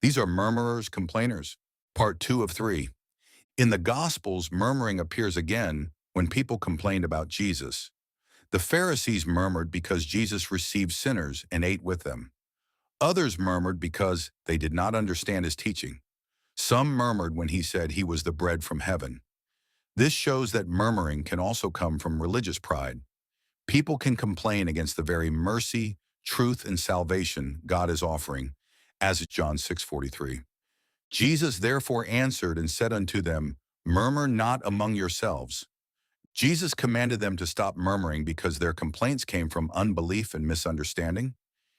These are murmurers, complainers. Part 2 of 3. In the Gospels, murmuring appears again when people complained about Jesus. The Pharisees murmured because Jesus received sinners and ate with them. Others murmured because they did not understand his teaching. Some murmured when he said he was the bread from heaven. This shows that murmuring can also come from religious pride. People can complain against the very mercy, truth, and salvation God is offering, as John 6:43. Jesus therefore answered and said unto them, Murmur not among yourselves. Jesus commanded them to stop murmuring because their complaints came from unbelief and misunderstanding.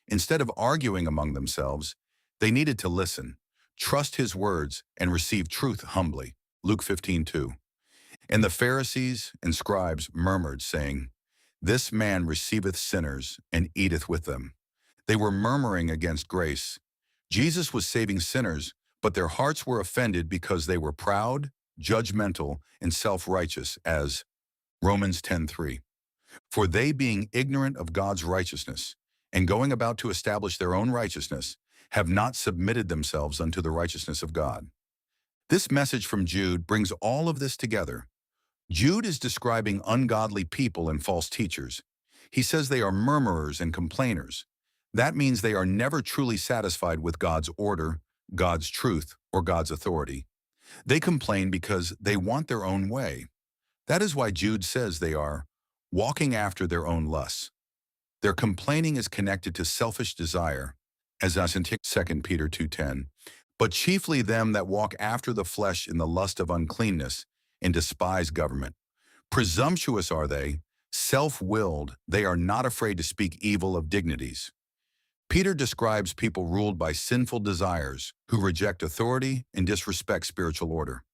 Instead of arguing among themselves, they needed to listen, trust his words, and receive truth humbly. Luke 15:2. And the Pharisees and scribes murmured, saying, This man receiveth sinners and eateth with them. They were murmuring against grace. Jesus was saving sinners, but their hearts were offended because they were proud, judgmental, and self-righteous, as Romans 10:3. For they, being ignorant of God's righteousness, and going about to establish their own righteousness, have not submitted themselves unto the righteousness of God. This message from Jude brings all of this together. Jude is describing ungodly people and false teachers. He says they are murmurers and complainers. That means they are never truly satisfied with God's order, God's truth, or God's authority. They complain because they want their own way. That is why Jude says they are walking after their own lusts. Their complaining is connected to selfish desire, as in 2 Peter 2:10, but chiefly them that walk after the flesh in the lust of uncleanness and despise government. Presumptuous are they, self-willed, they are not afraid to speak evil of dignities. Peter describes people ruled by sinful desires who reject authority and disrespect spiritual order.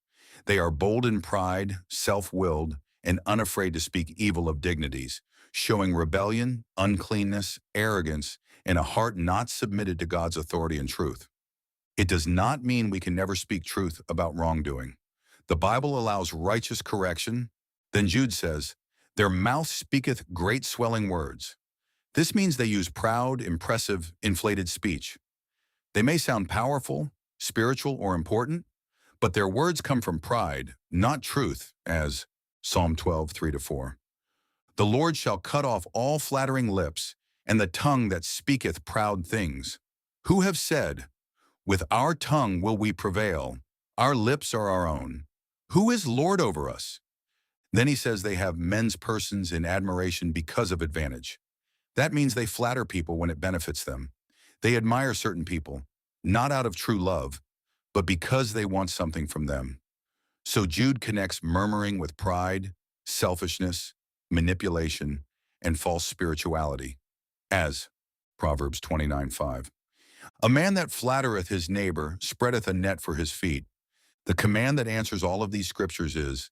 They are bold in pride, self-willed, and unafraid to speak evil of dignities, showing rebellion, uncleanness, arrogance, and a heart not submitted to God's authority and truth. It does not mean we can never speak truth about wrongdoing. The Bible allows righteous correction. Then Jude says, Their mouth speaketh great swelling words. This means they use proud, impressive, inflated speech. They may sound powerful, spiritual, or important, but their words come from pride, not truth, as Psalm 12:3-4. The Lord shall cut off all flattering lips, and the tongue that speaketh proud things. Who have said, With our tongue will we prevail, our lips are our own. Who is Lord over us? Then he says they have men's persons in admiration because of advantage. That means they flatter people when it benefits them. They admire certain people, not out of true love, but because they want something from them. So Jude connects murmuring with pride, selfishness, manipulation, and false spirituality, as Proverbs 29:5. A man that flattereth his neighbor spreadeth a net for his feet. The command that answers all of these scriptures is,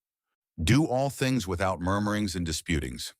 do all things without murmurings and disputings.